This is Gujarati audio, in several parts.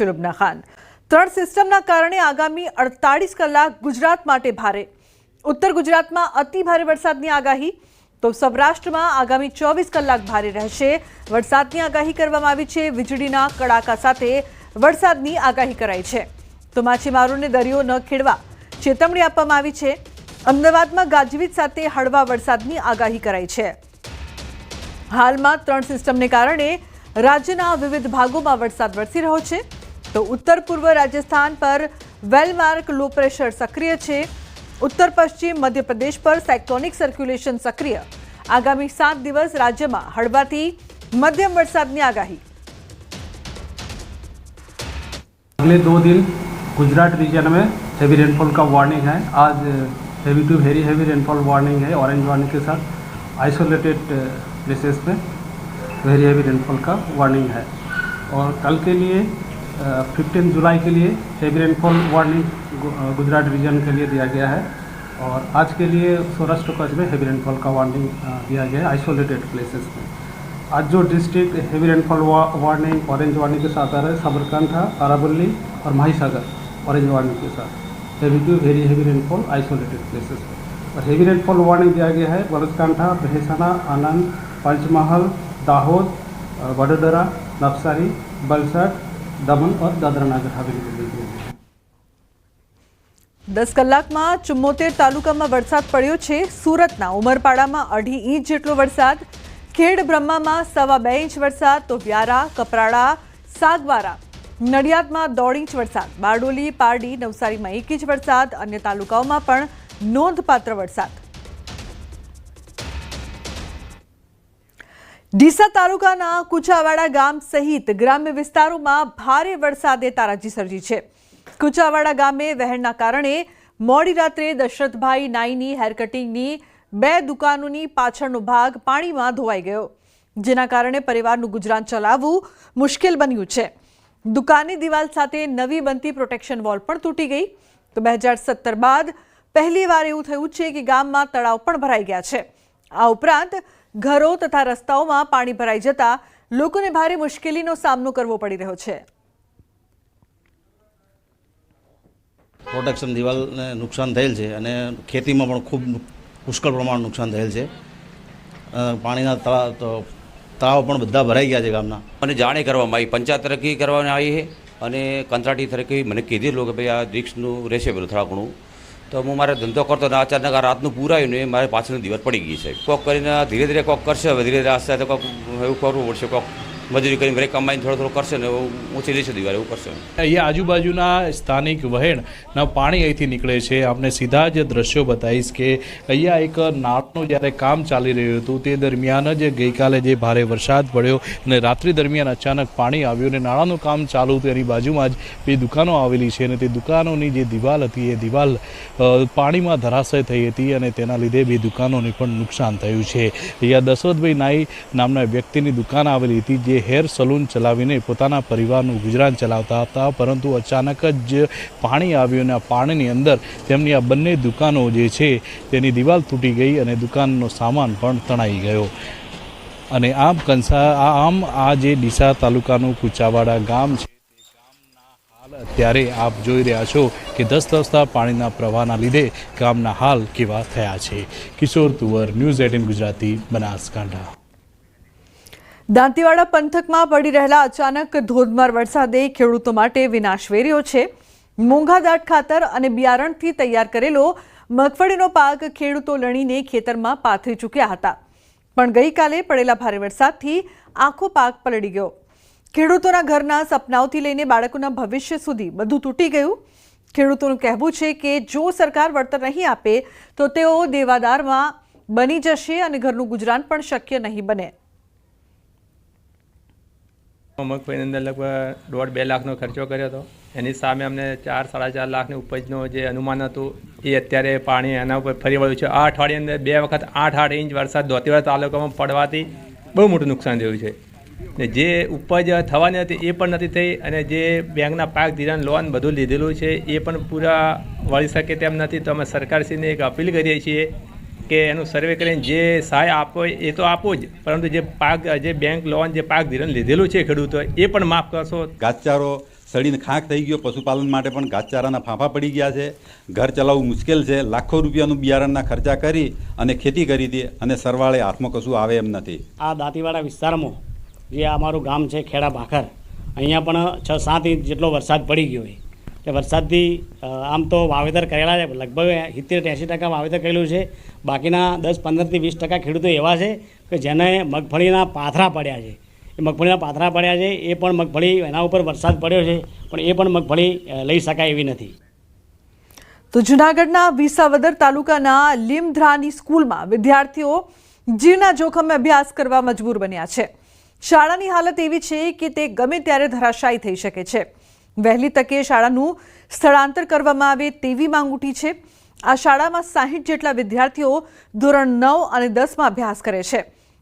ફિલ્મના ખાન ત્રણ સિસ્ટમના કારણે આગામી 48 કલાક ગુજરાત માટે ભારે। ઉત્તર ગુજરાતમાં અતિ ભારે વરસાદની આગાહી, તો સૌરાષ્ટ્રમાં આગામી 24 કલાક ભારે રહેશે। વરસાદની આગાહી કરવામાં આવી છે। વીજળીના કડાકા સાથે વરસાદની આગાહી કરાઈ છે। તો માછીમારોને દરિયો ન ખેડવા ચેતવણી આપવામાં આવી છે। અમદાવાદમાં ગાજવીજ સાથે હળવા વરસાદની આગાહી કરાઈ છે। હાલમાં ત્રણ સિસ્ટમને કારણે રાજ્યના વિવિધ ભાગોમાં વરસાદ વરસી રહ્યો છે। તો उत्तर पूर्व राजस्थान पर वेलमार्क लो प्रेशर सक्रिय है। उत्तर पश्चिम मध्य प्रदेश पर साइक्लोनिक सर्क्युलेशन सक्रिय। आगामी 7 दिवस राज्य में हळवाथी मध्यम वरसादनी आगाही। अगले 2 दिन गुजरात रीजन में हेवी रेनफॉल का वार्निंग है। आज heavy to very heavy rainfall warning है, ऑरेंज वार्निंग के साथ आइसोलेटेड प्लेसेस में वेरी हेवी रेनफॉल का वार्निंग है। और कल के लिए 15 जुलाई के लिए heavy rainfall warning Gujarat region के लिए दिया गया है। और आज के लिए सौराष्ट्र कच्छ में हेवी रेनफॉल का वार्निंग दिया गया है आइसोलेटेड प्लेसेस में। आज जो district heavy rainfall warning orange warning के साथ आ रहा है, साबरकांठा, अरावली और माहीसागर ऑरेंज वार्निंग के साथ heavy to very heavy rainfall isolated places में। और हेवी रेनफॉल वार्निंग दिया गया है बनासकांठा, महेसाणा, आनंद, पंचमहाल, दाहोद, वडोदरा, नवसारी, वलसाड, दमन और दादरा नगर हवेली के लिए। 10 કલાકમાં 74 તાલુકામાં વરસાદ પડ્યો છે। સુરતના ઉમરપાડામાં 2.5 ઇંચ જેટલો વરસાદ, ખેડ બ્રહ્મામાં 2.25 ઇંચ વરસાદ, તો વ્યારા, કપરાડા, સાગવારા, નડિયાદમાં 1.5 ઇંચ વરસાદ, બારડોલી, પારડી, નવસારીમાં 1 ઇંચ વરસાદ, અન્ય તાલુકાઓમાં પણ નોંધપાત્ર વરસાદ। ડીસા તાલુકાના કુચાવાડા ગામ સહિત ગ્રામ્ય વિસ્તારોમાં ભારે વરસાદે તારાજી સર્જી છે। કુચાવાડા ગામે વહેણના કારણે મોડી રાત્રે દશરથભાઈ નાઈની હેર કટિંગની 2 દુકાનોની પાછળનો ભાગ પાણીમાં ધોવાઈ ગયો, જેના કારણે પરિવારનું ગુજરાન ચલાવવું મુશ્કેલ બન્યું છે। દુકાનની દિવાલ સાથે નવી બનતી પ્રોટેક્શન વોલ પણ તૂટી ગઈ। તો 2017 બાદ પહેલીવાર એવું થયું છે કે ગામમાં તળાવ પણ ભરાઈ ગયા છે। આ ઉપરાંત ઘરો તથા રસ્તાઓમાં પાણી ભરાઈ જતા લોકોને ભારે મુશ્કેલીનો સામનો કરવો પડી રહ્યો છે। પ્રોટેક્શન દિવાલને નુકસાન થયેલ છે અને ખેતીમાં પણ ખૂબ પુષ્કળ પ્રમાણમાં નુકસાન થયેલ છે। પાણીના તળાવ પણ બધા ભરાઈ ગયા છે ગામના। મને જાણે કરવામાં આવી, પંચાયત તરફથી કરવામાં આવી છે અને કંત્રાટી તરફથી મને કીધેલું કે ભાઈ આ રિસ્કનું રહેશે પેલું થોડા ઘણું। તો હું મારે ધંધો કરતો ને અચાનક આ રાતનું પૂરાયું ને મારે પાછળની દિવાલ પડી ગઈ છે। કોક કરીને ધીરે ધીરે કોક કરશે, હવે ધીરે ધીરે આસ્તે આસ્તે કોક એવું કરવું પડશે, કોક મજૂરી કરીને ઘરે કમાઈને થોડું કરશે ને ઊંચી લેશે દિવાલ, એવું કરશે। અહીંયા આજુબાજુના સ્થાનિક વહેણના પાણી અહીંથી નીકળે છે। આપણે સીધા જ દ્રશ્યો બતાવીશ કે અહીંયા એક નાળનું જ્યારે કામ ચાલી રહ્યું હતું તે દરમિયાન જ ગઈકાલે જે ભારે વરસાદ પડ્યો અને રાત્રિ દરમિયાન અચાનક પાણી આવ્યું અને નાળાનું કામ ચાલુ હતું। એની બાજુમાં જ 2 દુકાનો આવેલી છે અને તે દુકાનોની જે દિવાલ હતી એ દિવાલ પાણીમાં ધરાશય થઈ હતી અને તેના લીધે 2 દુકાનોને પણ નુકસાન થયું છે। અહીંયા દશરથભાઈ નાઈ નામના વ્યક્તિની દુકાન આવેલી હતી જે હેર સલૂન ચલાવીને પોતાના પરિવારનું ગુજરાન ચલાવતા હતા, પરંતુ અચાનક જ પાણી આવ્યું અને આ પાણીની અંદર તેમની આ બંને દુકાનો જે છે તેની દિવાલ તૂટી ગઈ અને દુકાનનો સામાન પણ તણાઈ ગયો। અને આમ આ જે ડીસા તાલુકાનું કુચાવાડા ગામ છે તે ગામના હાલ અત્યારે આપ જોઈ રહ્યા છો કે ધસધસતા પાણીના પ્રવાહના લીધે ગામના હાલ કેવા થયા છે। કિશોર તુવર, ન્યૂઝ 18 ગુજરાતી, બનાસકાંઠા। દાંતીવાડા પંથકમાં પડી રહેલા અચાનક ધોધમાર વરસાદે ખેડૂતો માટે વિનાશ વેર્યો છે। મોંઘાદાટ ખાતર અને બિયારણથી તૈયાર કરેલો મગફળીનો પાક ખેડૂતો લણીને ખેતરમાં પાથરી ચૂક્યા હતા, પણ ગઈકાલે પડેલા ભારે વરસાદથી આખો પાક પલળી ગયો। ખેડૂતોના ઘરના સપનાઓથી લઈને બાળકોના ભવિષ્ય સુધી બધું તૂટી ગયું। ખેડૂતોનું કહેવું છે કે જો સરકાર વળતર નહીં આપે તો તેઓ દેવાદારમાં બની જશે અને ઘરનું ગુજરાન પણ શક્ય નહીં બને। મગફળીની અંદર લગભગ 1.5-2 લાખનો ખર્ચો કર્યો હતો। એની સામે અમને 4-4.5 લાખની ઉપજનો જે અનુમાન હતું એ અત્યારે પાણી એના ઉપર ફરી વળ્યું છે। આ અઠવાડિયાની અંદર 2 વખત 8 ઇંચ વરસાદ દાંતીવાડા તાલુકામાં પડવાથી બહુ મોટું નુકસાન થયું છે ને જે ઉપજ થવાની હતી એ પણ નથી થઈ અને જે બેંકના પાક ધિરાણ લોન બધું લીધેલું છે એ પણ પૂરા વળી શકે તેમ નથી। તો અમે સરકારશ્રીને એક અપીલ કરીએ છીએ કે એનું સર્વે કરીને જે સહાય આપો એ તો આપો જ, પરંતુ જે પાક જે બેંક લોન જે પાક ધિરાણ લીધેલું છે ખેડૂતો એ પણ માફ કરશો। ઘાસચારો સડીને ખાંક થઈ ગયો, પશુપાલન માટે પણ ઘાસચારાના ફાંફા પડી ગયા છે, ઘર ચલાવવું મુશ્કેલ છે, લાખો રૂપિયાનું બિયારણના ખર્ચા કરી અને ખેતી કરી હતી અને સરવાળે હાથમાં કશું આવે એમ નથી. આ દાંતીવાડા વિસ્તારમાં જે અમારું ગામ છે ખેડા ભાખર, અહીંયા પણ 6-7 ઇંચ જેટલો વરસાદ પડી ગયો છે. એટલે વરસાદથી આમ તો વાવેતર કરેલા છે, લગભગ 70-80% વાવેતર કરેલું છે. બાકીના 10-15-20% ખેડૂતો એવા છે કે જેને મગફળીના પાથરા પડ્યા છે. એ મગફળીના પાથરા પડ્યા છે, એ પણ મગફળી એના ઉપર વરસાદ પડ્યો છે પણ એ પણ મગફળી લઈ શકાય એવી નથી. તો જૂનાગઢના વિસાવદર તાલુકાના લીમધરાની સ્કૂલમાં વિદ્યાર્થીઓ જીવના જોખમે અભ્યાસ કરવા મજબૂર બન્યા છે. શાળાની હાલત એવી છે કે તે ગમે ત્યારે ધરાશાયી થઈ શકે છે. વહેલી તકે શાળાનું સ્થળાંતર કરવામાં આવે તેવી માંગ ઉઠી છે. આ શાળામાં 60 જેટલા વિદ્યાર્થીઓ ધોરણ 9 અને 10માં અભ્યાસ કરે છે.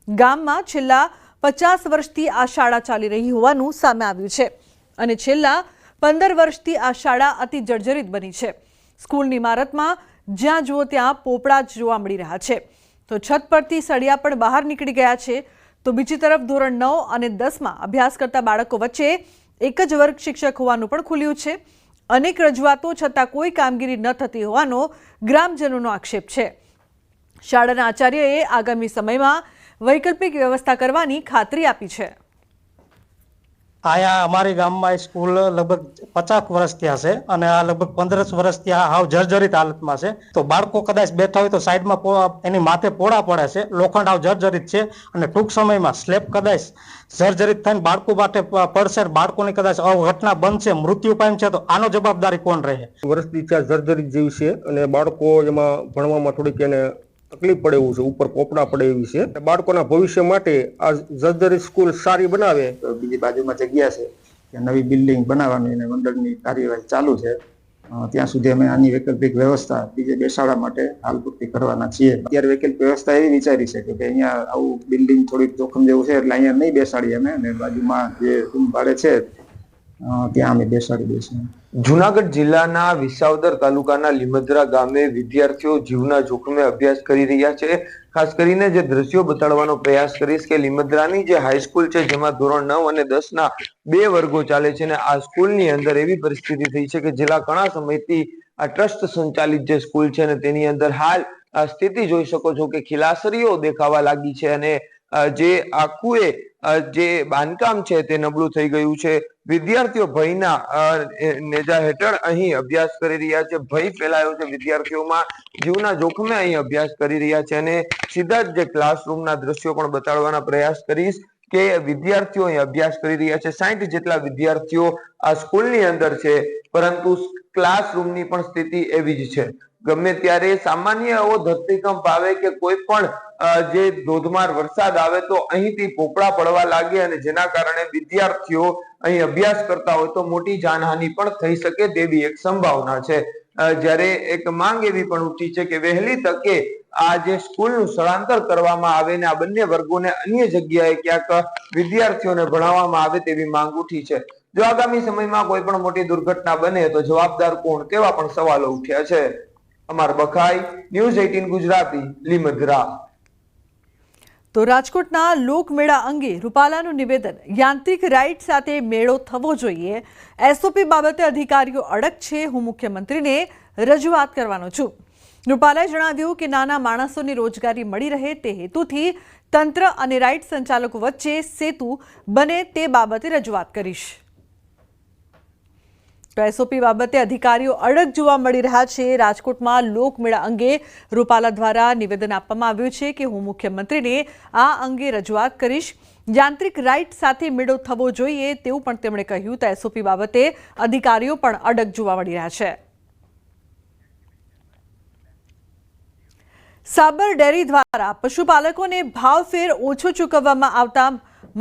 ગામમાં છેલ્લા 50 વર્ષથી આ શાળા ચાલી રહી હોવાનું સામે આવ્યું છે અને છેલ્લા 15 વર્ષથી આ શાળા અતિ જર્જરિત બની છે. સ્કૂલની ઇમારતમાં જ્યાં જુઓ ત્યાં પોપડા જ જોવા મળી રહ્યા છે. તો છત પરથી સળિયા પણ બહાર નીકળી ગયા છે. તો બીજી તરફ ધોરણ 9 અને 10માં અભ્યાસ કરતા બાળકો વચ્ચે એક જ વર્ગ શિક્ષક હોવાનું પણ ખુલ્યું છે. અનેક રજૂઆતો છતાં કોઈ કામગીરી ન થતી હોવાનો ગ્રામજનોનો આક્ષેપ છે. શાળાના આચાર્યએ આગામી સમયમાં વૈકલ્પિક વ્યવસ્થા કરવાની ખાતરી આપી છે. આયા અમારી ગામમાં સ્કૂલ લગભગ 50 વર્ષ થયા છે અને આ લગભગ 15 વર્ષથી આ હાવ જર્જરિત હાલતમાં છે. તો બાળકો કદાચ બેઠા હોય તો સાઈડમાં એની માથે પોળા પડે છે, લોખંડ હાવ જર્જરિત છે અને ટૂંક સમયમાં સ્લેબ કદાચ જર્જરિત થઈને બાળકો માટે પડશે, બાળકોની કદાચ અઘટના બનશે, મૃત્યુ પામશે તો આનો જવાબદારી કોણ રહે? વર્ષથી ત્યાં જર્જરિત જેવી છે અને બાળકો એમાં ભણવામાં થોડીક એને તકલીફ પડે એવું છે, ઉપર પોપડા પડે એવી છે. બાળકોના ભવિષ્ય માટે આ જર્જરિત સ્કૂલ સારી બનાવે. બીજી બાજુમાં જગ્યા છે ત્યાં નવી બિલ્ડિંગ બનાવવાની અને મંડળની કાર્યવાહી ચાલુ છે. ત્યાં સુધી અમે આની વૈકલ્પિક વ્યવસ્થા બીજે બેસાડવા માટે હાલ પૂરતી કરવાના છીએ. અત્યારે વૈકલ્પિક વ્યવસ્થા એવી વિચારી છે કે અહીંયા આવું બિલ્ડિંગ થોડીક જોખમ જેવું છે એટલે અહીંયા નહીં બેસાડીએ અમે, અને બાજુમાં જે રૂમ ભાડે છે ત્યાં અમે બેસાડી દઈશું. જૂનાગઢ જિલ્લાના વિસાવદર તાલુકાના લીમધરા ગામે વિદ્યાર્થીઓ જીવના જોખમે અભ્યાસ કરી રહ્યા છે. ખાસ કરીને જે દ્રશ્યો બતાડવાનો પ્રયાસ કરીશ કે લીમધરાની જે હાઈસ્કૂલ છે જેમાં ધોરણ 9 અને 10ના 2 વર્ગો ચાલે છે અને આ સ્કૂલની અંદર એવી પરિસ્થિતિ થઈ છે કે છેલ્લા ઘણા સમયથી આ ટ્રસ્ટ સંચાલિત જે સ્કૂલ છે અને તેની અંદર હાલ આ સ્થિતિ જોઈ શકો છો કે ખીલાસરીઓ દેખાવા લાગી છે અને જે આખું જે બાંધકામ છે તે નબળું થઈ ગયું છે. વિદ્યાર્થીઓ ભયના નેજા હેઠળ અહીં અભ્યાસ કરી રહ્યા છે. ભય ફેલાયો છે વિદ્યાર્થીઓમાં, જીવના જોખમે અહીં અભ્યાસ કરી રહ્યા છે અને સીધા જ જે ક્લાસરૂમના દ્રશ્યો પણ બતાડવાના પ્રયાસ કરીશ કે વિદ્યાર્થીઓ અહીં અભ્યાસ કરી રહ્યા છે. 60 જેટલા વિદ્યાર્થીઓ આ સ્કૂલની અંદર છે પરંતુ ક્લાસરૂમની પણ સ્થિતિ એવી જ છે. ગમે ત્યારે સામાન્ય એવો ધરતીકંપ આવે કે કોઈ પણ જે ધોધમાર વરસાદ આવે તો અહીંથી પોપડા પડવા લાગે અને જેના કારણે વિદ્યાર્થીઓ અહીં અભ્યાસ કરતા હોય તો મોટી જાનહાનિ પણ થઈ શકે તેવી એક સંભાવના છે. જ્યારે એક માંગ એવી પણ ઉઠી છે કે વહેલી તકે આ જે સ્કૂલનું સ્થળાંતર કરવામાં આવે ને આ બંને વર્ગોને અન્ય જગ્યાએ ક્યાંક વિદ્યાર્થીઓને ભણાવવામાં આવે તેવી માંગ ઉઠી છે. જો આગામી સમયમાં કોઈ પણ મોટી દુર્ઘટના બને તો જવાબદાર કોણ તેવા પણ સવાલો ઉઠ્યા છે. અમર બખાઈ, ન્યૂઝ 18 ગુજરાતી, લીમધરા. તો રાજકોટના લોકમેળા અંગે રૂપાલાનું નિવેદન, યાંત્રિક રાઇડ સાથે મેળો થવો જોઈએ. એસઓપી બાબતે અધિકારીઓ અડગ છે, હું મુખ્યમંત્રીને રજૂઆત કરવાનો છું. રૂપાલાએ જણાવ્યું કે નાના માણસોને રોજગારી મળી રહે તે હેતુથી તંત્ર અને રાઇડ સંચાલકો વચ્ચે સેતુ બને તે બાબતે રજૂઆત કરીશ. તો એસઓપી બાબતે અધિકારીઓ અડગ જોવા મળી રહ્યા છે. રાજકોટમાં લોકમેળા અંગે રૂપાલા દ્વારા નિવેદન આપવામાં આવ્યું છે કે હું મુખ્યમંત્રીને આ અંગે રજૂઆત કરીશ. યાંત્રિક રાઇડ સાથે મેળો થવો જોઈએ તેવું પણ તેમણે કહ્યું. તો એસઓપી બાબતે અધિકારીઓ પણ અડગ જોવા મળી રહ્યા છે. સાબર ડેરી દ્વારા પશુપાલકોને ભાવફેર ઓછો ચૂકવવામાં આવતા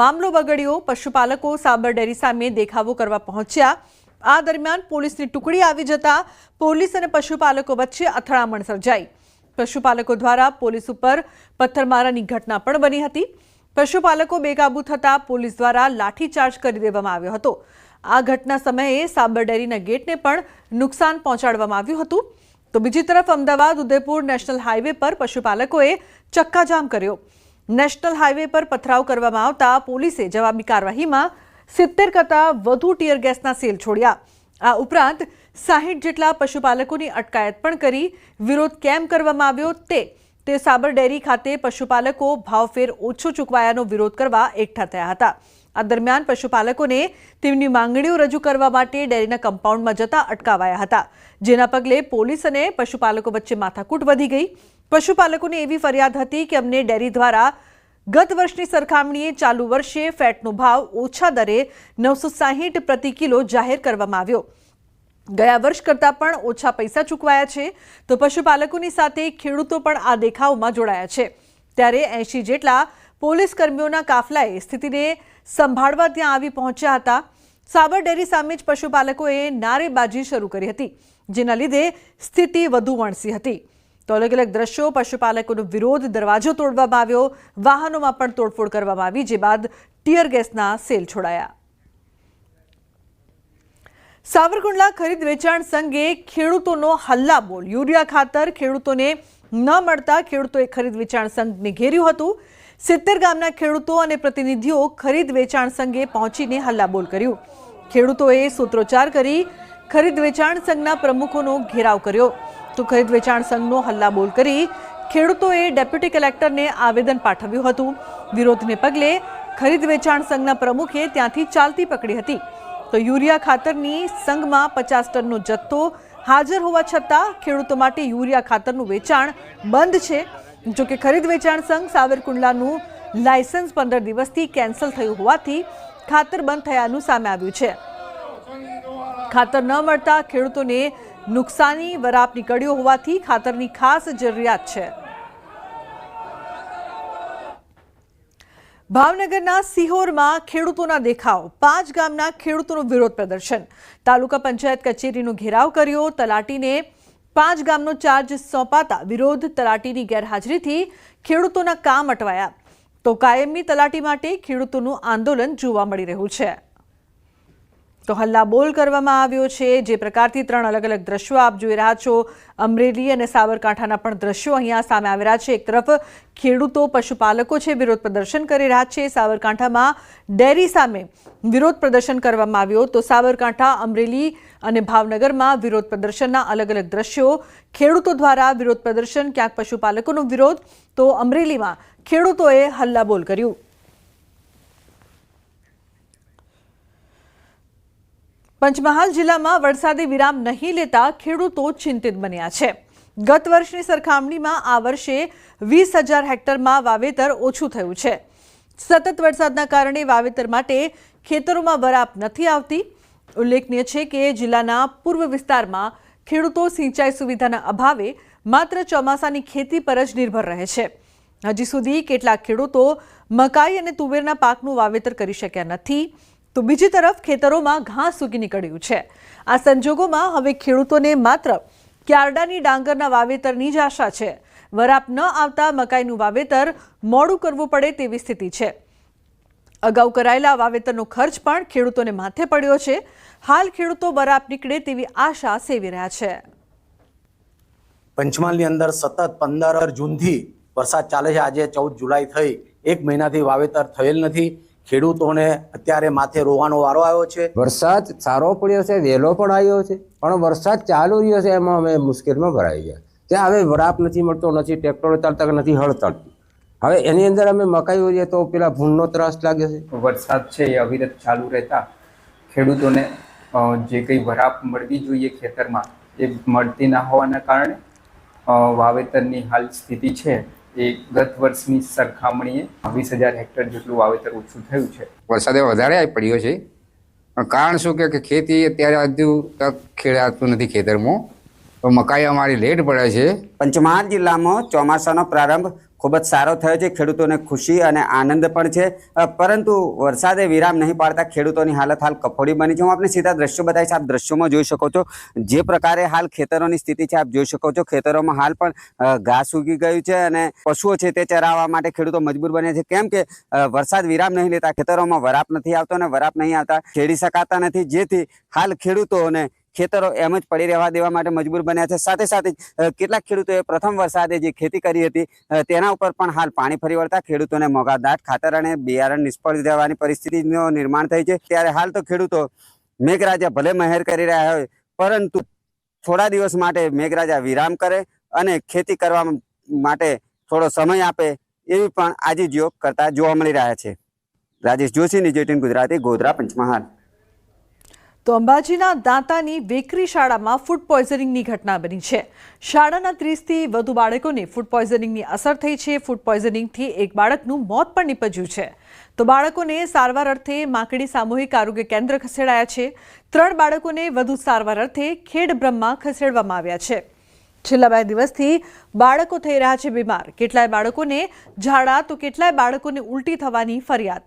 મામલો બગડ્યો. પશુપાલકો સાબર ડેરી સામે દેખાવો કરવા પહોંચ્યા. આ દરમિયાન પોલીસની ટુકડી આવી જતા પોલીસ અને પશુપાલકો વચ્ચે અથડામણ સર્જાઈ. પશુપાલકો દ્વારા પોલીસ ઉપર પથ્થરમારાની ઘટના પણ બની હતી. પશુપાલકો બેકાબૂ થતા પોલીસ દ્વારા લાઠીચાર્જ કરી દેવામાં આવ્યો હતો. આ ઘટના સમયે સાબર ડેરીના ગેટને પણ નુકસાન પહોંચાડવામાં આવ્યું હતું. તો બીજી તરફ અમદાવાદ ઉદયપુર નેશનલ હાઈવે પર પશુપાલકોએ ચક્કાજામ કર્યો. નેશનલ હાઈવે પર પથરાવ કરવામાં આવતા પોલીસે જવાબી કાર્યવાહીમાં 70 કરતાં વધુ ટીયર ગેસના સેલ છોડ્યા. આ ઉપરાંત 60 જેટલા પશુપાલકોની અટકાયત પણ કરી. વિરોધ કેમ કરવામાં આવ્યો તે સાબર ડેરી ખાતે પશુપાલકો ભાવફેર ઓછો ચૂકવાયાનો વિરોધ કરવા એકઠા થયા હતા. આ દરમિયાન પશુપાલકોને તેમની માંગણીઓ રજૂ કરવા માટે ડેરીના કમ્પાઉન્ડમાં જતા અટકાવાયા હતા, જેના પગલે પોલીસ અને પશુપાલકો વચ્ચે માથાકૂટ વધી ગઈ. પશુપાલકોની એવી ફરિયાદ હતી કે અમને ડેરી દ્વારા ગત વર્ષની સરખામણીએ ચાલુ વર્ષે ફેટનો ભાવ ઓછા દરે 960 પ્રતિ કિલો જાહેર કરવામાં આવ્યો. ગયા વર્ષ કરતાં પણ ઓછા પૈસા ચૂકવાયા છે. તો પશુપાલકોની સાથે ખેડૂતો પણ આ દેખાવમાં જોડાયા છે. ત્યારે 80 જેટલા પોલીસ કર્મીઓના કાફલાએ સ્થિતિને સંભાળવા ત્યાં આવી પહોંચ્યા હતા. સાબર ડેરી સામે જ પશુપાલકોએ નારેબાજી શરૂ કરી હતી, જેના લીધે સ્થિતિ વધુ વણસી હતી. તો અલગ અલગ દ્રશ્યો, પશુપાલકોનો વિરોધ, દરવાજો તોડવામાં આવ્યો, વાહનોમાં પણ તોડફોડ કરવામાં આવી, જે બાદ ટીયર ગેસના સેલ છોડાયા. સાવરકુંડલા ખરીદ વેચાણ સંઘે ખેડૂતોનો હલ્લાબોલ. યુરિયા ખાતર ખેડૂતોને ન મળતા ખેડૂતોએ ખરીદ વેચાણ સંઘને ઘેર્યું હતું. 70 ગામના ખેડૂતો અને પ્રતિનિધિઓ ખરીદ વેચાણ સંઘે પહોંચીને હલ્લાબોલ કર્યું. ખેડૂતોએ સૂત્રોચ્ચાર કરી ખરીદ વેચાણ સંઘના પ્રમુખોનો ઘેરાવ કર્યો. તો ખરીદ વેચાણ સંઘનો હલ્લાબોલ કરી ખેડૂતોએ ડેપ્યુટી કલેક્ટરને આવેદન પાઠવ્યું હતું. વિરોધને પગલે ખરીદ વેચાણ સંઘના પ્રમુખે ત્યાંથી ચાલતી પકડી હતી. તો યુરિયા ખાતરની સંઘમાં 50 ટનનો જથ્થો હાજર હોવા છતાં ખેડૂતો માટે યુરિયા ખાતરનું વેચાણ બંધ છે. જો કે ખરીદ વેચાણ સંઘ સાવરકુંડલાનું લાયસન્સ 15 દિવસથી કેન્સલ થયું હોવાથી ખાતર બંધ થયાનું સામે આવ્યું છે. ખાતર ન મળતા ખેડૂતોને નુકસાની વરાપ નીકળ્યો હોવાથી ખાતરની ખાસ જરૂરિયાત છે. ભાવનગરના સિહોરમાં ખેડૂતોના દેખાવ. 5 ગામના ખેડૂતોનું વિરોધ પ્રદર્શન. તાલુકા પંચાયત કચેરીનો ઘેરાવ કર્યો. તલાટીને 5 ગામનો ચાર્જ સોંપાતા વિરોધ. તલાટીની ગેરહાજરીથી ખેડૂતોના કામ અટવાયા. તો કાયમી તલાટી માટે ખેડૂતોનું આંદોલન જોવા મળી રહ્યું છે. તો હલ્લાબોલ કરવામાં આવ્યો છે. જે પ્રકારથી 3 અલગ અલગ દ્રશ્યો આપ જોઈ રહ્યા છો. અમરેલી અને સાબરકાંઠાના પણ દ્રશ્યો અહીંયા સામે આવી રહ્યા છે. એક તરફ ખેડૂતો, પશુપાલકો છે, વિરોધ પ્રદર્શન કરી રહ્યા છે. સાબરકાંઠામાં ડેરી સામે વિરોધ પ્રદર્શન કરવામાં આવ્યો. તો સાબરકાંઠા, અમરેલી અને ભાવનગરમાં વિરોધ પ્રદર્શનના અલગ અલગ દ્રશ્યો. ખેડૂતો દ્વારા વિરોધ પ્રદર્શન, ક્યાંક પશુપાલકોનો વિરોધ. તો અમરેલીમાં ખેડૂતોએ હલ્લાબોલ કર્યું. પંચમહાલ જિલ્લામાં વરસાદે વિરામ નહીં લેતા ખેડૂતો ચિંતિત બન્યા છે. ગત વર્ષની સરખામણીમાં આ વર્ષે 20,000 હેક્ટરમાં વાવેતર ઓછું થયું છે. સતત વરસાદના કારણે વાવેતર માટે ખેતરોમાં વરાપ નથી આવતી. ઉલ્લેખનીય છે કે જિલ્લાના પૂર્વ વિસ્તારમાં ખેડૂતો સિંચાઈ સુવિધાના અભાવે માત્ર ચોમાસાની ખેતી પર જ નિર્ભર રહે છે. હજી સુધી કેટલાક ખેડૂતો મકાઈ અને તુવેરના પાકનું વાવેતર કરી શક્યા નથી. તો બીજી તરફ ખેતરોમાં ઘાસ ઉગી નીકળ્યું છે. આ સંજોગોમાં હવે ખેડૂતોને માત્ર ક્યારડાની ડાંગરના વાવેતરની જ આશા છે. વરાપ ન આવતા મકાઈનું વાવેતર મોડું કરવું પડે તેવી સ્થિતિ છે. અગાઉ કરાયેલા વાવેતરનો ખર્ચ પણ ખેડૂતોને માથે પડ્યો છે. હાલ ખેડૂતો વરાપ નીકળે તેવી આશા સેવી રહ્યા છે. પંચમહાલની અંદર સતત 15 જૂનથી વરસાદ ચાલે છે. આજે 14 જુલાઈ થઈ, 1 મહિનાથી વાવેતર થયેલ નથી. ખેડૂતોને અત્યારે માથે રોવાનો વારો આવ્યો છે. વરસાદ સારો પડ્યો છે, વહેલો પણ આવ્યો છે, પણ વરસાદ ચાલુ રહ્યો છે એમાં અમે મુશ્કેલમાં ભરાઈ ગયા. ત્યાં હવે વરાપ નથી મળતો, નથી ટ્રેક્ટરો ચાલતા, નથી હળ ચાલતી. હવે એની અંદર અમે મકાઈ હોઈએ તો પેલા ભૂંડનો ત્રાસ લાગે છે. વરસાદ છે એ અવિરત ચાલુ રહેતા ખેડૂતોને જે કંઈ વરાપ મળવી જોઈએ ખેતરમાં એ મળતી ના હોવાના કારણે વાવેતરની હાલ સ્થિતિ છે એ ગત વર્ષની સરખામણીએ 20,000 હેક્ટર જેટલું વાવેતર ઓછું થયું છે. વરસાદ વધારે આવી પડ્યો છે, પણ કારણ શું કે ખેતી અત્યારે હજુ તક ખેડાતું નથી ખેતરમાં, તો મકાઈ અમારી લેટ પડે છે. પંચમહાલ જિલ્લામાં ચોમાસાનો પ્રારંભ ખૂબ જ સારો થયો છે. ખેડૂતોને ખુશી અને આનંદ પણ છે, પરંતુ વરસાદે વિરામ નહીં પાડતા ખેડૂતોની હાલત હાલ કફોડી બની છે. હું આપને સીધા દ્રશ્યો બતાવીશ. આપ દ્રશ્યોમાં જોઈ શકો છો જે પ્રકારે હાલ ખેતરોની સ્થિતિ છે. આપ જોઈ શકો છો ખેતરોમાં હાલ પણ ઘાસ ઉગી ગયું છે અને પશુઓ છે તે ચરાવવા માટે ખેડૂતો મજબૂર બન્યા છે. કેમ કે વરસાદ વિરામ નહીં લેતા ખેતરોમાં વરાપ નથી આવતો અને વરાપ નહીં આવતા ખેડી શકાતા નથી, જેથી હાલ ખેડૂતોને ખેતરો એમ જ પડી રહેવા દેવા માટે મજબૂર બન્યા છે. સાથે સાથે કેટલાક ખેડૂતોએ પ્રથમ વરસાદે જે ખેતી કરી હતી તેના ઉપર પણ હાલ પાણી ફરી વળતા ખેડૂતોને મોંઘાદાટ ખાતર અને બિયારણ નિષ્ફળ જવાની પરિસ્થિતિનું નિર્માણ થઈ છે. ત્યારે હાલ તો ખેડૂતો મેઘરાજા ભલે મહેર કરી રહ્યા હોય, પરંતુ થોડા દિવસ માટે મેઘરાજા વિરામ કરે અને ખેતી કરવા માટે થોડો સમય આપે એવી પણ આજીજીઓ કરતા જોવા મળી રહ્યા છે. રાજેશ જોશી, ન્યૂઝ 18 ગુજરાતી, ગોધરા, પંચમહાલ. તો અંબાજીના દાંતાની વેકરી શાળામાં ફૂડ પોઈઝનિંગની ઘટના બની છે. શાળાના 30થી વધુ બાળકોને ફૂડ પોઈઝનિંગની અસર થઈ છે. ફૂડ પોઈઝનિંગથી એક બાળકનું મોત પણ નીપજ્યું છે. તો બાળકોને સારવાર અર્થે માકડી સામૂહિક આરોગ્ય કેન્દ્ર ખસેડાયા છે. 3 બાળકોને વધુ સારવાર અર્થે ખેડબ્રહ્મા ખસેડવામાં આવ્યા છે. છેલ્લા 2 દિવસથી બાળકો થઈ રહ્યા છે બીમાર. કેટલાય બાળકોને ઝાડા તો કેટલાય બાળકોને ઉલટી થવાની ફરિયાદ.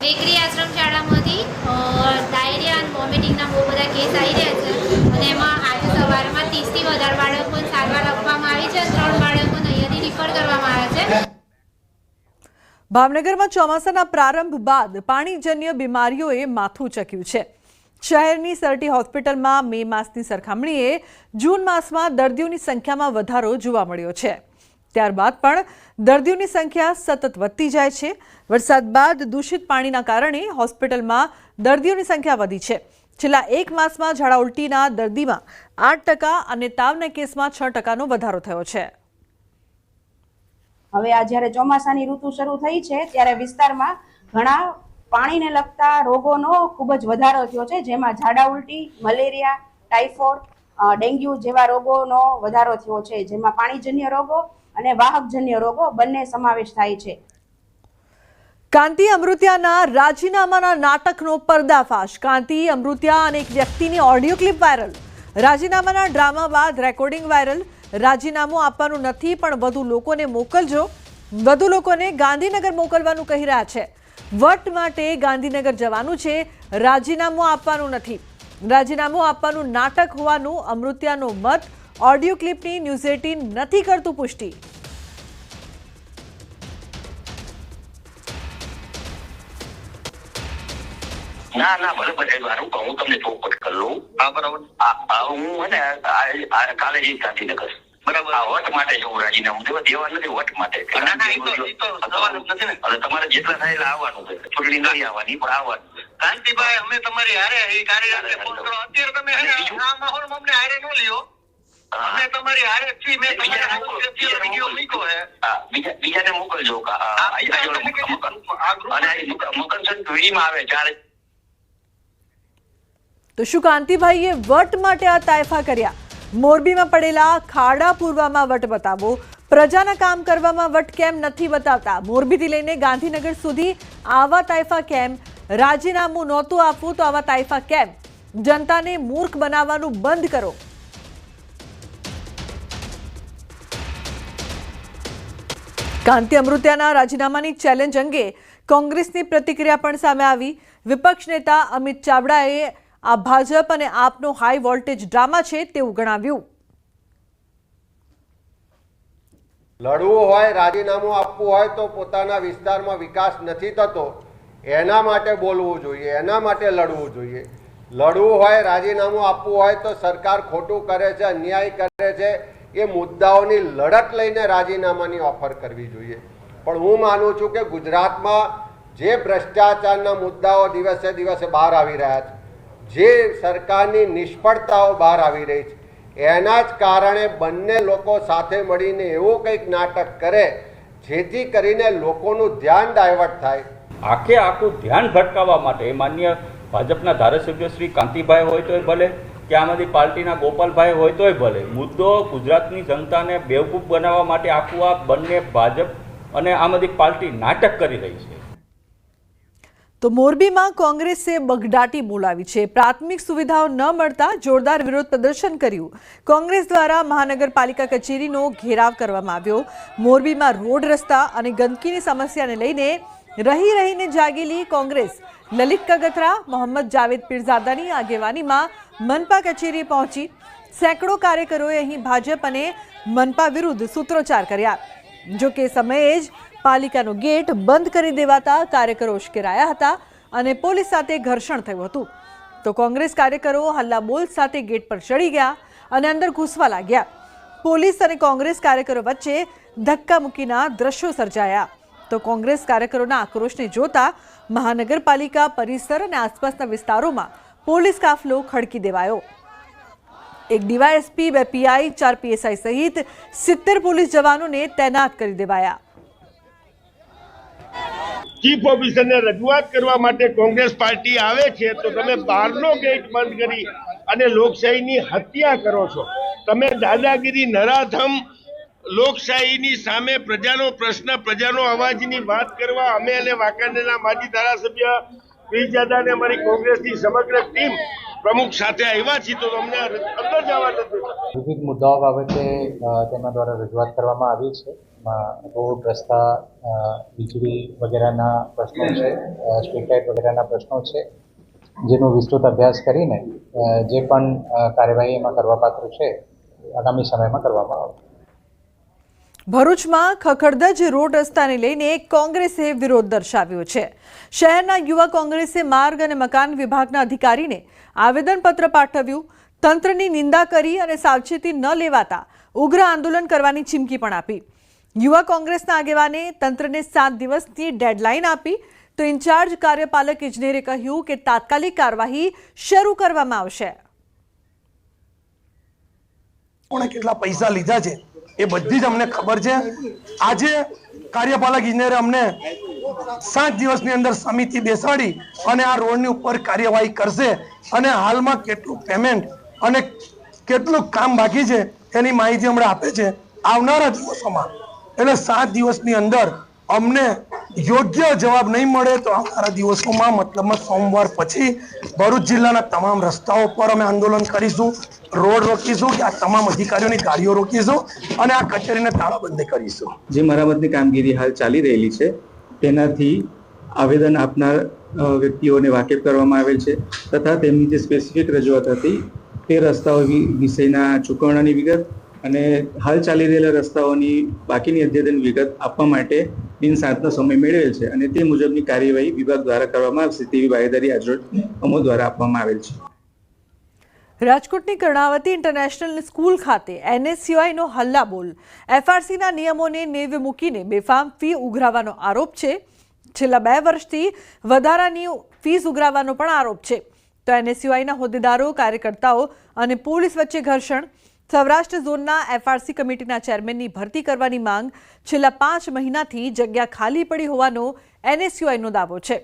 વેકરી આશ્રમ શાળામાંથી ડાયરિયા અને વોમિટિંગના બહુ બધા કેસ આવી રહ્યા છે અને એમાં આજે સવારમાં 30થી વધારે બાળકોને સારવાર આપવામાં આવી છે. 3 બાળકોને અહીંયાથી રિફર કરવામાં આવ્યા છે. ભાવનગરમાં ચોમાસાના પ્રારંભ બાદ પાણીજન્ય બીમારીઓએ માથું ચક્યું છે. શહેરની સરટી હોસ્પિટલમાં મે માસની સરખામણીએ જૂન માસમાં દર્દીઓની સંખ્યામાં વધારો જોવા મળ્યો છે. ત્યારબાદ પણ દર્દીઓની સંખ્યા સતત વધતી જાય છે. વરસાદ બાદ દૂષિત પાણીના કારણે હોસ્પિટલમાં દર્દીઓની સંખ્યા વધી છે. છેલ્લા 1 માસમાં ઝાડા ઉલટીના દર્દીમાં 8% અને તાવના કેસમાં 6%નો વધારો થયો છે. હવે આ જ્યારે ચોમાસાની ઋતુ શરૂ થઈ છે ત્યારે વિસ્તારમાં ઘણા પાણીને લગતા રોગોનો ખૂબ જ વધારો થયો છે, જેમાં ઝાડા ઉલટી, મલેરિયા, ટાઇફોઇડ, ડેન્ગ્યુ જેવા રોગોનો વધારો થયો છે, જેમાં પાણીજન્ય રોગો અને વાહકજન્ય રોગો બંને સમાવેશ થાય છે. કાંતિ અમૃતિયાના રાજીનામાના નાટકનો પર્દાફાશ. કાંતિ અમૃતિયા અને એક વ્યક્તિની ઓડિયો ક્લિપ વાયરલ. રાજીનામાના ડ્રામા બાદ રેકોર્ડિંગ વાયરલ. રાજીનામું આપવાનું નથી પણ વધુ લોકોને મોકલજો. વધુ લોકોને ગાંધીનગર મોકલવાનું કહી રહ્યા છે. વટ માટે ગાંધીનગર જવાનું છે, રાજીનામું આપવાનું નથી. રાજીનામું આપવાનું નાટક હોવાનું અમૃતિયાનો મત. ઓડિયો ક્લિપની ન્યૂઝ 18 નથી કરતું પુષ્ટિ. ના ભલે બધાનું હું તમને ચોખવટ કરી લઉં. હા બરાબર. હું હે ને કાલે જઈશ ગાંધીનગર. બરાબર. આ વટ માટે જવું રાજીનામું દેવા નથી, વટ માટે. અને તમારે જેટલા થાય એટલે આવવાનું છે. ચૂંટણી નહીં આવવાની પણ આવવાનું. કાંતિભાઈ અમે તમારી હારે એ કાર્યકરને ફોન કરો. અત્યારે તમે આ માહોલમાં અમને હારે ન લ્યો. અમે તમારી હારે છીએ. મેં વિડીયો મૂક્યો છે. બીજાને મોકલજો. અને મકરસંક્રાંતિ વીડીમાં આવે 4. તો શું કાંતિભાઈએ વટ માટે આ તાયફા કર્યા? મોરબીમાં પડેલા ખાડા પૂરવામાં વટ બતાવો. પ્રજાના કામ કરવામાં વટ કેમ નથી બતાવતા? મોરબીથી લઈને ગાંધીનગર સુધી આવા તાયફા કેમ? રાજીનામું નહોતું આપવું તો આવા તાયફા કેમ? જનતાને મૂર્ખ બનાવવાનું બંધ કરો. કાંતિ અમૃતિયાના રાજીનામાની ચેલેન્જ અંગે કોંગ્રેસની પ્રતિક્રિયા પણ સામે આવી. વિપક્ષ નેતા અમિત ચાવડાએ આ ભાજપ અને આપનો હાઈ વોલ્ટેજ ડ્રામા છે તેવું ગણાવ્યું. લડવું હોય, રાજીનામું આપવું હોય તો પોતાના વિસ્તારમાં વિકાસ નથી થતો એના માટે બોલવું જોઈએ, એના માટે લડવું જોઈએ. લડવું હોય, રાજીનામું આપવું હોય તો સરકાર ખોટું કરે છે, અન્યાય કરે છે એ મુદ્દાઓની લડત લઈને રાજીનામાની ઓફર કરવી જોઈએ. પણ હું માનું છું કે ગુજરાતમાં જે ભ્રષ્ટાચારના મુદ્દાઓ દિવસે દિવસે બહાર આવી રહ્યા છે, જે સરકારની નિષ્ફળતાઓ બહાર આવી રહી છે, એના જ કારણે બંને લોકો સાથે મળીને એવું કંઈક નાટક કરે જેથી કરીને લોકોનું ધ્યાન ડાયવર્ટ થાય. આખું ધ્યાન ભટકાવવા માટે માન્ય ભાજપના ધારાસભ્ય શ્રી કાંતિભાઈ હોય તોય ભલે કે આમાંથી પાર્ટીના ગોપાલભાઈ હોય તોય ભલે, મુદ્દો ગુજરાતની જનતાને બેવકૂફ બનાવવા માટે આખું આ બંને ભાજપ અને આમ આદમી પાર્ટી નાટક કરી રહી છે. તો મોરબીમાં કોંગ્રેસે બગડાટી બોલાવી છે. પ્રાથમિક સુવિધાઓ ન મળતા જોરદાર વિરોધ પ્રદર્શન કર્યું. કોંગ્રેસ દ્વારા મહાનગરપાલિકા કચેરીનો ઘેરાવ કરવામાં આવ્યો. મોરબીમાં રોડ, રસ્તા અને ગંદકીની સમસ્યાને લઈને રહીને જાગેલી કોંગ્રેસ લલિત કગથરા, મોહમ્મદ જાવેદ પીરઝાદાની આગેવાનીમાં મનપા કચેરીએ પહોંચી. સેંકડો કાર્યકરોએ અહીં ભાજપ અને મનપા વિરુદ્ધ સૂત્રોચ્ચાર કર્યા. જો કે સમયે જ પાલિકાનો ગેટ બંધ કરી દેવાતા કાર્યકરો ઉશ્કેરાયા હતા અને પોલીસ સાથે ઘર્ષણ થયું હતું. તો કોંગ્રેસ કાર્યકરો હલ્લાબોલ સાથે ગેટ પર ચડી ગયા અને અંદર ઘૂસવા લાગ્યા. પોલીસ અને કોંગ્રેસ કાર્યકરો વચ્ચે ધક્કામુક્કીના દ્રશ્યો સર્જાયા. તો કોંગ્રેસ કાર્યકરોના આક્રોશને જોતા મહાનગરપાલિકા પરિસર અને આસપાસના વિસ્તારોમાં પોલીસ કાફલો ખડકી દેવાયો. એક ડીવાયએસપી, 2 પીઆઈ, 4 પીએસઆઈ સહિત 70 પોલીસ જવાનોને તૈનાત કરી દેવાયા. ચીફ ઓફિસરને રજૂઆત કરવા માટે કોંગ્રેસ પાર્ટી આવે છે તો તમે બહારનો ગેટ બંધ કરી અને લોકશાહીની હત્યા કરો છો. તમે દાદાગીરી, નરાધમ લોકશાહીની સામે પ્રજાનો પ્રશ્ન, પ્રજાનો અવાજની વાત કરવા અમે અને વાંકાનેરના માજી ધારાસભ્ય પ્રિયજાદા અને અમારી કોંગ્રેસની સમગ્ર ટીમ પ્રમુખ સાથે આવ્યા છીએ તો અમને અંદર જવા નથી. વિવિધ મુદ્દાઓ બાબતે તેમના દ્વારા રજૂઆત કરવામાં આવી છે. રોડ, રસ્તા, વીજળી વગેરેના પ્રશ્નો છે, સ્ટ્રીટ લાઇટ વગેરેના પ્રશ્નો છે, જેનો વિસ્તૃત અભ્યાસ કરીને જે પણ કાર્યવાહી એમાં કરવાપાત્ર છે આગામી સમયમાં કરવામાં આવશે. ભરૂચમાં ખખડધજ રોડ રસ્તાને લઈને કોંગ્રેસે વિરોધ દર્શાવ્યો છે. શહેરના યુવા કોંગ્રેસે માર્ગ અને મકાન વિભાગના અધિકારીને આવેદનપત્ર પાઠવ્યું. તંત્રની નિંદા કરી અને સાવચેતી ન લેવાતા ઉગ્ર આંદોલન કરવાની ચીમકી પણ આપી. યુવા કોંગ્રેસના આગેવાને તંત્રને 7 દિવસની ડેડલાઇન આપી તો ઇન્ચાર્જ કાર્યપાલક ઇજનેરે કહ્યું કે તાત્કાલિક કાર્યવાહી શરૂ કરવામાં આવશે. કોણે કેટલા પૈસા લીધા છે એ બધી જ અમને ખબર છે. આજે કાર્યપાલક ઇજનેરે અમને 7 દિવસની અંદર સમિતિ બેસાડી અને આ રોડની ઉપર કાર્યવાહી કરશે અને હાલમાં કેટલું પેમેન્ટ અને કેટલું કામ બાકી છે એની માહિતી હમણાં આપે છે. આવનારા દિવસોમાં એટલે 7 દિવસની અંદર અમને યોગ્ય જવાબ નહીં મળે તો આવનારા દિવસોમાં મતલબમાં સોમવાર પછી ભરૂચ જિલ્લાના તમામ રસ્તાઓ પર અમે આંદોલન કરીશું, રોડ રોકીશું, કે આ તમામ અધિકારીઓની ગાડીઓ રોકીશું અને આ કચેરીને તાળાબંધી કરીશું. જે મરામતની કામગીરી હાલ ચાલી રહેલી છે તેનાથી આવેદન આપનાર વ્યક્તિઓને વાકેફ કરવામાં આવેલ છે તથા તેમની જે સ્પેસિફિક રજૂઆત હતી તે રસ્તાઓ વિષયના ચૂકવણાની વિગત અને હાલ ચાલી રહેલા રસ્તાઓની બાકીની અદ્યતન વિગત આપવા માટે દિન 7નો સમય મેળવેલ છે અને તે મુજબની કાર્યવાહી વિભાગ દ્વારા કરવામાં આવશે તેવી બાહેધરી આજરોજ અમો દ્વારા આપવામાં આવેલ છે. રાજકોટની કર્ણાવતી ઇન્ટરનેશનલ સ્કૂલ ખાતે NSCIનો હલ્લાબોલ, FRCના નિયમોને નેવે મૂકીને બેફામ ફી ઉઘરાવવાનો આરોપ છે. છેલ્લા 2 વર્ષથી વધારાની ફીસ ઉઘરાવવાનો પણ આરોપ છે. તો NSCIના હોદ્દેદારો, કાર્યકર્તાઓ અને પોલીસ વચ્ચે ઘર્ષણ. સૌરાષ્ટ્ર ઝોનના FRC કમિટીના ચેરમેનની ભરતી કરવાની માંગ. છેલ્લા 5 મહિનાથી જગ્યા ખાલી પડી હોવાનો NSCIનો દાવો છે.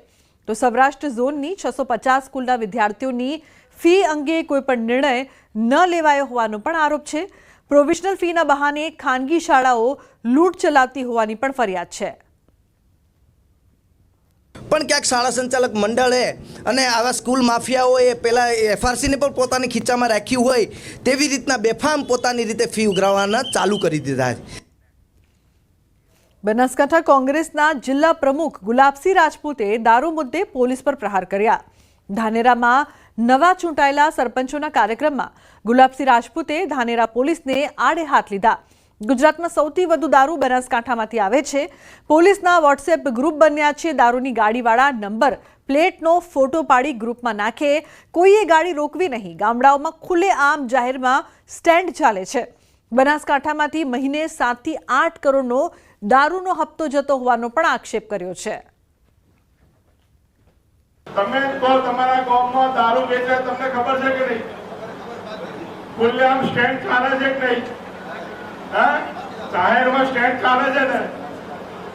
તો સૌરાષ્ટ્ર ઝોનની 650 સ્કૂલના વિદ્યાર્થીઓની ફી અંગે કોઈ પણ નિર્ણય ન લેવાયો હોવાનો પણ આરોપ છે. પ્રોવિઝનલ ફીના બહાને ખાનગી શાળાઓ લૂંટ ચલાવતી હોવાની પણ ફરિયાદ છે. પણ ક્યાંક શાળા સંચાલક મંડળે અને આવા સ્કૂલ માફિયાઓએ પેલા FRCને પણ પોતાની ખીચામાં રાખ્યું હોય તેવી રીતના બેફામ પોતાની રીતે ફી ઉઘરાવવાના ચાલુ કરી દીધા છે. બનાસકાંઠા કોંગ્રેસના જિલ્લા પ્રમુખ ગુલાબસિંહ રાજપૂતે દારૂ મુદ્દે પોલીસ પર પ્રહાર કર્યા. ધાનેરામાં નવા ચૂંટાયેલા સરપંચોના કાર્યક્રમમાં ગુલાબસિંહ રાજપૂતે ધાનેરા પોલીસને આડે હાથ લીધા. ગુજરાતમાં સૌથી વધુ દારૂ બનાસકાંઠામાંથી આવે છે. પોલીસના વોટ્સએપ ગ્રુપ બન્યા છે. દારૂની ગાડીવાળા નંબર પ્લેટનો ફોટો પાડી ગ્રુપમાં નાખે. કોઈએ ગાડી રોકવી નહીં. ગામડાઓમાં ખુલ્લેઆમ જાહેરમાં સ્ટેન્ડ ચાલે છે. બનાસકાંઠામાંથી મહિને 7 થી 8 કરોડનો દારૂનો હપ્તો જતો હોવાનો પણ આક્ષેપ કર્યો છે. તમે તો તમારા ગામમાં દારૂ વેચે તમને ખબર છે કે નહીં? ખુલ્લેઆમ સ્ટેન્ડ ચાલે છે કે નહીં? જાહેરમાં સ્ટેન્ડ ચાલે છે ને?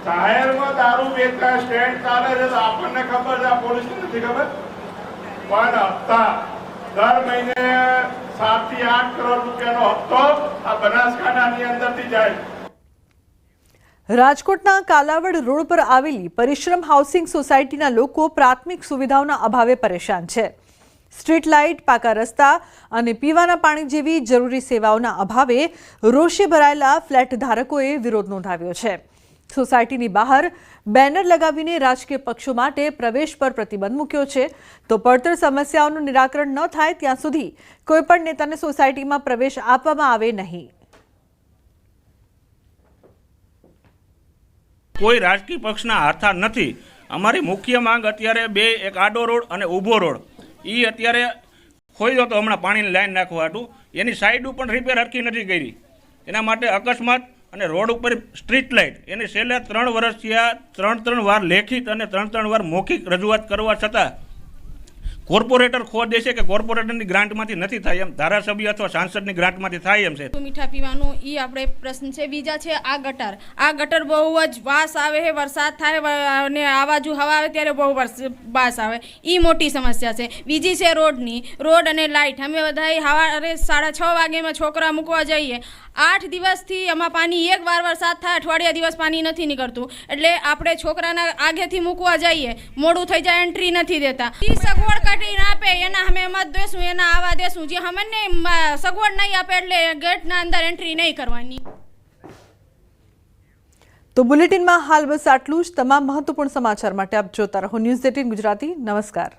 જાહેરમાં દારૂ વેચાય, સ્ટેન્ડ ચાલે છે તો આપણને ખબર છે, આ પોલીસને નથી ખબર. પણ હપ્તા દર મહિને 7 થી 8 કરોડ રૂપિયાનો હપ્તો આ બનાસકાંઠાની અંદરથી જાય. રાજકોટના કાલાવડ રોડ પર આવેલી પરિશ્રમ હાઉસિંગ સોસાયટીના લોકો પ્રાથમિક સુવિધાઓના અભાવે પરેશાન છે. સ્ટ્રીટ લાઇટ, પાકા રસ્તા અને પીવાના પાણી જેવી જરૂરી સેવાઓના અભાવે રોષે ભરાયેલા ફ્લેટ ધારકોએ વિરોધ નોંધાવ્યો છે. સોસાયટીની બહાર બેનર લગાવીને રાજકીય પક્ષો માટે પ્રવેશ પર પ્રતિબંધ મૂક્યો છે. તો પડતર સમસ્યાઓનું નિરાકરણ ન થાય ત્યાં સુધી કોઈપણ નેતાને સોસાયટીમાં પ્રવેશ આપવામાં આવે નહીં. કોઈ રાજકીય પક્ષના હાથા નથી અમારી મુખ્ય માંગ અત્યારે બે, એક આડો રોડ અને ઊભો રોડ, એ અત્યારે ખોઈ તો હમણાં પાણીની લાઈન નાખવા હતું, એની સાઈડ પણ રિપેર હરખી નથી કરી. એના માટે અકસ્માત અને રોડ ઉપર સ્ટ્રીટ લાઇટ એની છેલ્લા 3 વર્ષથી આ 3 વાર લેખિત અને 3 વાર મૌખિક રજૂઆત કરવા છતાં કોર્પોરેટર ખો દેશે કે કોર્પોરેટરની ગ્રાન્ટમાંથી નથી થાય એમ, ધારાસભ્ય અથવા સાંસદની ગ્રાન્ટમાંથી થાય એમ છે. મીઠા પીવાનું એ આપણે પ્રશ્ન છે. બીજા છે આ ગટર બહુ જ વાસ આવે છે, વરસાદ થાય અને આ બાજુ હવા આવે ત્યારે બહુ વાસ આવે, એ મોટી સમસ્યા છે. બીજી છે રોડ અને લાઇટ. અમે બધા સવારે 6:30 વાગ્યામાં છોકરા મૂકવા જઈએ, 8 દિવસથી એમાં પાણી, એક વાર વરસાદ થાય અઠવાડિયા દિવસ પાણી નથી નીકળતું, એટલે આપણે છોકરાના આગેથી મૂકવા જઈએ, મોડું થઈ જાય, એન્ટ્રી નથી દેતા. સગવડ કાઢીને આપે એના અમે મત દેશું, એના આવા દેશું. જે અમને સગવડ નહીં આપે એટલે ગેટના અંદર એન્ટ્રી નહીં કરવાની. તો બુલેટિનમાં હાલ બસ આટલું જ. તમામ મહત્વપૂર્ણ સમાચાર માટે આપ જોતા રહો ન્યૂઝ 18 ગુજરાતી. નમસ્કાર.